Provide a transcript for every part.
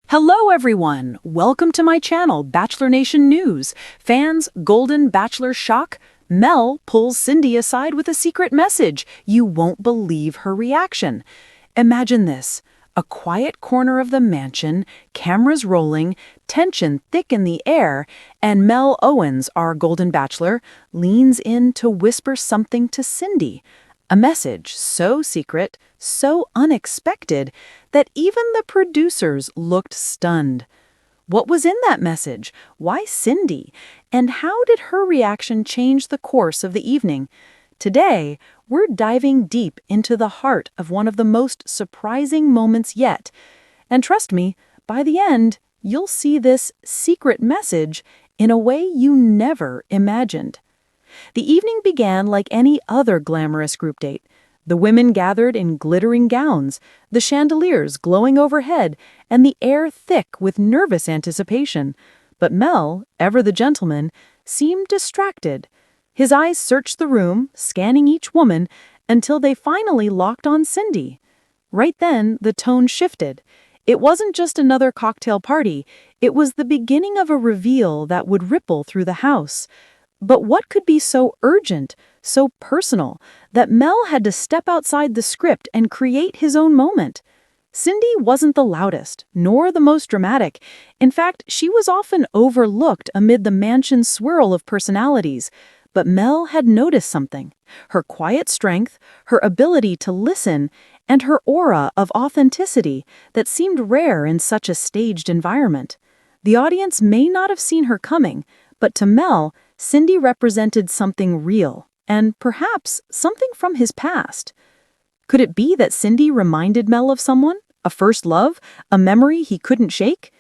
Hello everyone! Welcome to my channel, Bachelor Nation News. Fans, Golden Bachelor shock? Mel pulls Cindy aside with a secret message. You won't believe her reaction. Imagine this. A quiet corner of the mansion, cameras rolling, tension thick in the air, and Mel Owens, our Golden Bachelor, leans in to whisper something to Cindy. A message so secret, so unexpected, that even the producers looked stunned. What was in that message? Why Cindy? And how did her reaction change the course of the evening? Today, we're diving deep into the heart of one of the most surprising moments yet. And trust me, by the end, you'll see this secret message in a way you never imagined. The evening began like any other glamorous group date. The women gathered in glittering gowns, the chandeliers glowing overhead, and the air thick with nervous anticipation. But Mel, ever the gentleman, seemed distracted. His eyes searched the room, scanning each woman, until they finally locked on Cindy. Right then, the tone shifted. It wasn't just another cocktail party, it was the beginning of a reveal that would ripple through the house. But what could be so urgent, so personal, that Mel had to step outside the script and create his own moment? Cindy wasn't the loudest, nor the most dramatic. In fact, she was often overlooked amid the mansion's swirl of personalities. But Mel had noticed something: her quiet strength, her ability to listen, and her aura of authenticity that seemed rare in such a staged environment. The audience may not have seen her coming, but to Mel, Cindy represented something real, and perhaps something from his past. Could it be that Cindy reminded Mel of someone? A first love? A memory he couldn't shake?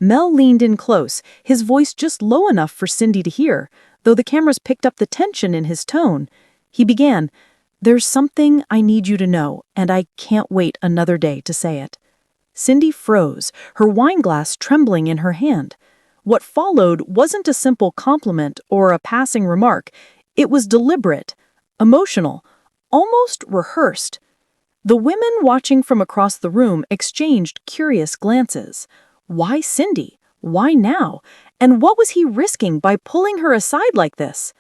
Mel leaned in close, his voice just low enough for Cindy to hear, though the cameras picked up the tension in his tone. He began, "There's something I need you to know, and I can't wait another day to say it." Cindy froze, her wine glass trembling in her hand. What followed wasn't a simple compliment or a passing remark. It was deliberate, emotional, almost rehearsed. The women watching from across the room exchanged curious glances. Why Cindy? Why now? And what was he risking by pulling her aside like this?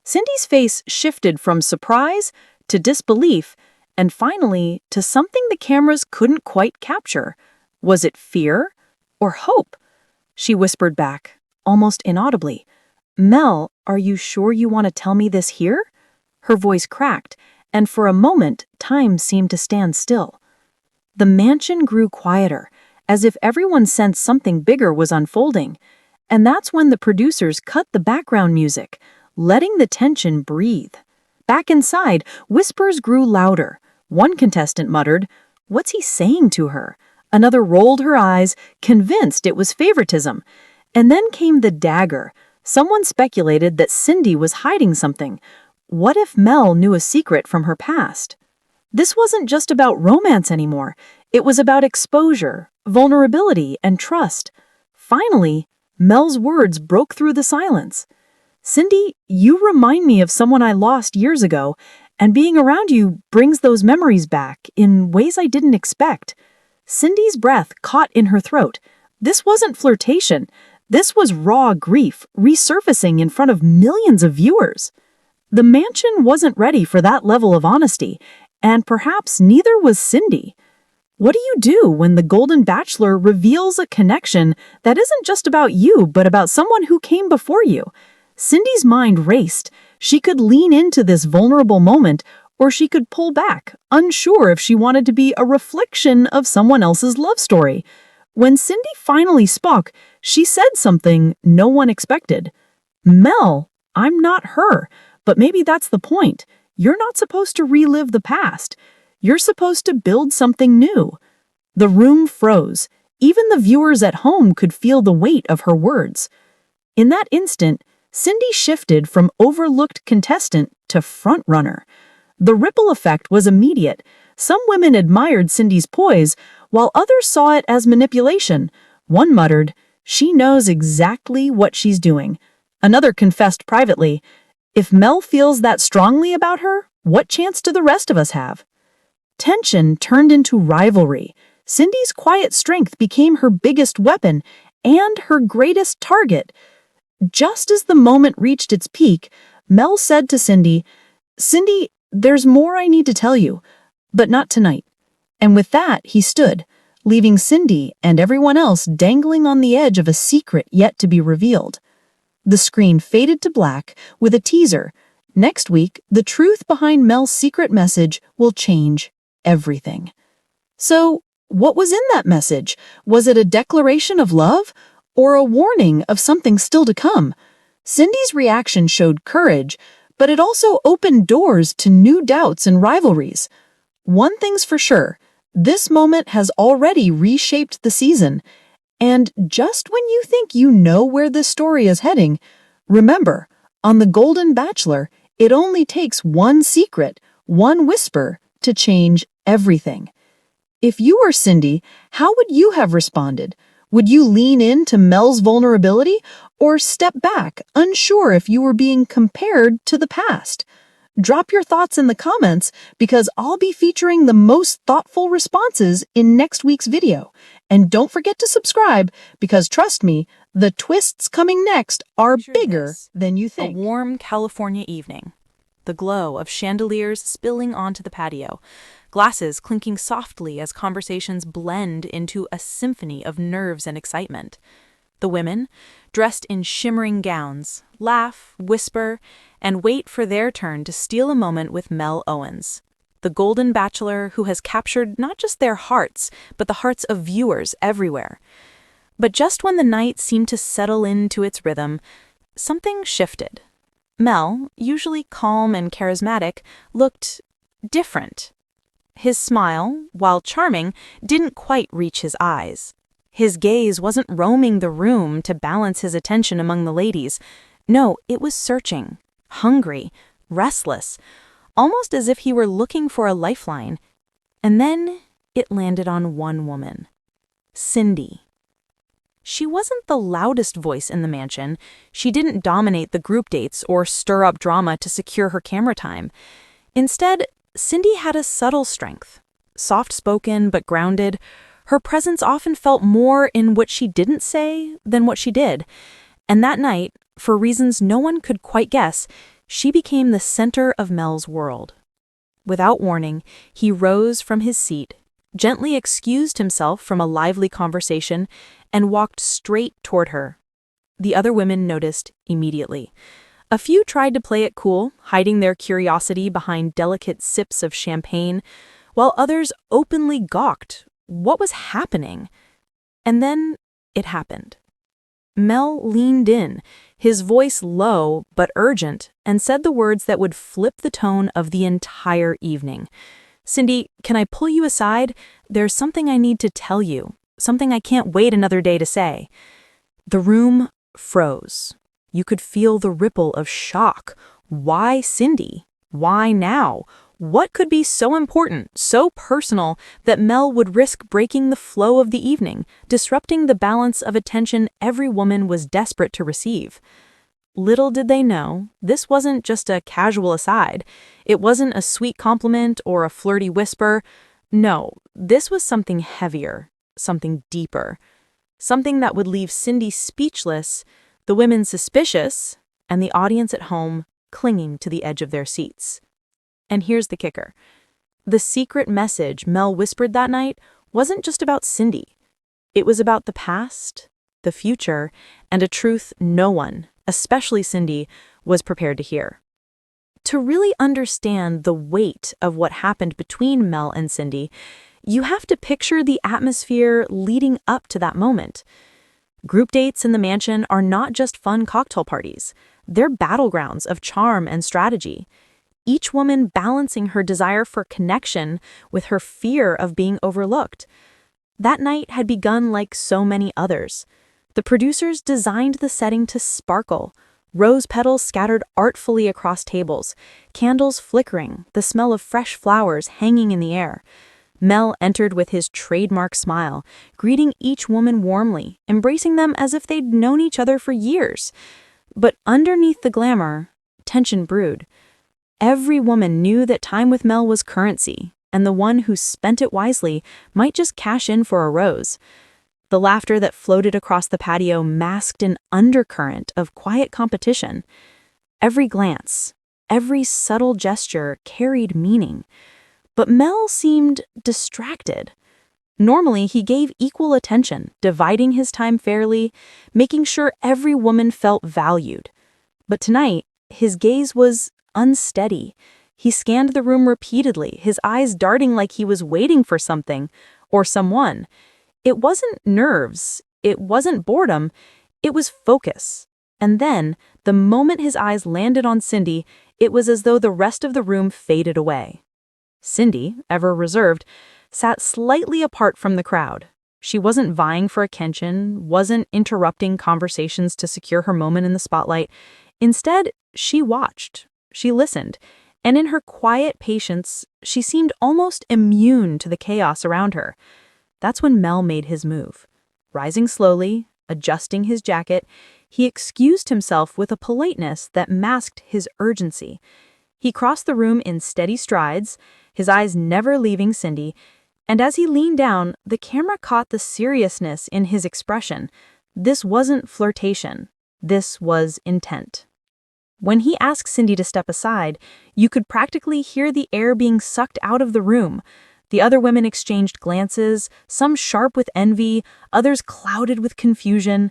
Cindy's face shifted from surprise to disbelief, and finally to something the cameras couldn't quite capture. Was it fear or hope? She whispered back, almost inaudibly, "Mel, are you sure you want to tell me this here?" Her voice cracked, and for a moment, time seemed to stand still. The mansion grew quieter, as if everyone sensed something bigger was unfolding. And that's when the producers cut the background music, letting the tension breathe. Back inside, whispers grew louder. One contestant muttered, "What's he saying to her?" Another rolled her eyes, convinced it was favoritism. And then came the dagger. Someone speculated that Cindy was hiding something. What if Mel knew a secret from her past? This wasn't just about romance anymore. It was about exposure, vulnerability, and trust. Finally, Mel's words broke through the silence. "Cindy, you remind me of someone I lost years ago, and being around you brings those memories back in ways I didn't expect." Cindy's breath caught in her throat. This wasn't flirtation. This was raw grief resurfacing in front of millions of viewers. The mansion wasn't ready for that level of honesty, and perhaps neither was Cindy. What do you do when the Golden Bachelor reveals a connection that isn't just about you, but about someone who came before you? Cindy's mind raced. She could lean into this vulnerable moment, or she could pull back, unsure if she wanted to be a reflection of someone else's love story. When Cindy finally spoke, she said something no one expected. "Mel, I'm not her, but maybe that's the point. You're not supposed to relive the past. You're supposed to build something new." The room froze. Even the viewers at home could feel the weight of her words. In that instant, Cindy shifted from overlooked contestant to frontrunner. The ripple effect was immediate. Some women admired Cindy's poise, while others saw it as manipulation. One muttered, "She knows exactly what she's doing." Another confessed privately, "If Mel feels that strongly about her, what chance do the rest of us have?" Tension turned into rivalry. Cindy's quiet strength became her biggest weapon and her greatest target. Just as the moment reached its peak, Mel said to Cindy, "Cindy, there's more I need to tell you, but not tonight." And with that, he stood, leaving Cindy and everyone else dangling on the edge of a secret yet to be revealed. The screen faded to black with a teaser. Next week, the truth behind Mel's secret message will change everything. So, what was in that message? Was it a declaration of love or a warning of something still to come? Cindy's reaction showed courage, but it also opened doors to new doubts and rivalries. One thing's for sure, this moment has already reshaped the season. And just when you think you know where this story is heading, remember, on The Golden Bachelor, it only takes one secret, one whisper, to change everything. If you were Cindy, how would you have responded? Would you lean into Mel's vulnerability or step back, unsure if you were being compared to the past? Drop your thoughts in the comments because I'll be featuring the most thoughtful responses in next week's video. And don't forget to subscribe because trust me, the twists coming next are bigger than you think. A warm California evening. The glow of chandeliers spilling onto the patio, glasses clinking softly as conversations blend into a symphony of nerves and excitement. The women, dressed in shimmering gowns, laugh, whisper, and wait for their turn to steal a moment with Mel Owens, the Golden Bachelor who has captured not just their hearts, but the hearts of viewers everywhere. But just when the night seemed to settle into its rhythm, something shifted. Mel, usually calm and charismatic, looked different. His smile, while charming, didn't quite reach his eyes. His gaze wasn't roaming the room to balance his attention among the ladies. No, it was searching, hungry, restless, almost as if he were looking for a lifeline. And then it landed on one woman, Cindy. She wasn't the loudest voice in the mansion. She didn't dominate the group dates or stir up drama to secure her camera time. Instead, Cindy had a subtle strength. Soft-spoken but grounded, her presence often felt more in what she didn't say than what she did. And that night, for reasons no one could quite guess, she became the center of Mel's world. Without warning, he rose from his seat, gently excused himself from a lively conversation, and walked straight toward her. The other women noticed immediately. A few tried to play it cool, hiding their curiosity behind delicate sips of champagne, while others openly gawked. What was happening? And then it happened. Mel leaned in, his voice low but urgent, and said the words that would flip the tone of the entire evening. "Cindy, can I pull you aside? There's something I need to tell you, something I can't wait another day to say." The room froze. You could feel the ripple of shock. Why Cindy? Why now? What could be so important, so personal, that Mel would risk breaking the flow of the evening, disrupting the balance of attention every woman was desperate to receive? Little did they know, this wasn't just a casual aside. It wasn't a sweet compliment or a flirty whisper. No, this was something heavier, something deeper, something that would leave Cindy speechless, the women suspicious, and the audience at home clinging to the edge of their seats. And here's the kicker. The secret message Mel whispered that night wasn't just about Cindy. It was about the past, the future, and a truth no one, especially Cindy, was prepared to hear. To really understand the weight of what happened between Mel and Cindy, you have to picture the atmosphere leading up to that moment. Group dates in the mansion are not just fun cocktail parties. They're battlegrounds of charm and strategy. Each woman balancing her desire for connection with her fear of being overlooked. That night had begun like so many others. The producers designed the setting to sparkle, rose petals scattered artfully across tables, candles flickering, the smell of fresh flowers hanging in the air. Mel entered with his trademark smile, greeting each woman warmly, embracing them as if they'd known each other for years. But underneath the glamour, tension brewed. Every woman knew that time with Mel was currency, and the one who spent it wisely might just cash in for a rose. The laughter that floated across the patio masked an undercurrent of quiet competition. Every glance, every subtle gesture carried meaning. But Mel seemed distracted. Normally, he gave equal attention, dividing his time fairly, making sure every woman felt valued. But tonight, his gaze was unsteady. He scanned the room repeatedly, his eyes darting like he was waiting for something or someone. It wasn't nerves, it wasn't boredom, it was focus. And then, the moment his eyes landed on Cindy, it was as though the rest of the room faded away. Cindy, ever reserved, sat slightly apart from the crowd. She wasn't vying for attention, wasn't interrupting conversations to secure her moment in the spotlight. Instead, she watched, she listened, and in her quiet patience, she seemed almost immune to the chaos around her. That's when Mel made his move. Rising slowly, adjusting his jacket, he excused himself with a politeness that masked his urgency. He crossed the room in steady strides, his eyes never leaving Cindy, and as he leaned down, the camera caught the seriousness in his expression. This wasn't flirtation. This was intent. When he asked Cindy to step aside, you could practically hear the air being sucked out of the room. The other women exchanged glances, some sharp with envy, others clouded with confusion.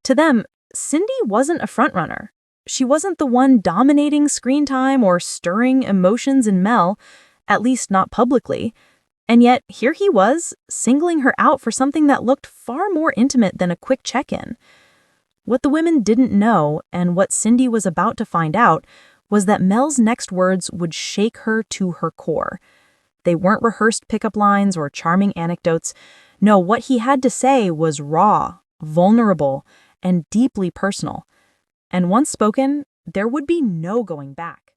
To them, Cindy wasn't a frontrunner. She wasn't the one dominating screen time or stirring emotions in Mel, at least not publicly. And yet, here he was, singling her out for something that looked far more intimate than a quick check-in. What the women didn't know, and what Cindy was about to find out, was that Mel's next words would shake her to her core. They weren't rehearsed pickup lines or charming anecdotes. No, what he had to say was raw, vulnerable, and deeply personal. And once spoken, there would be no going back.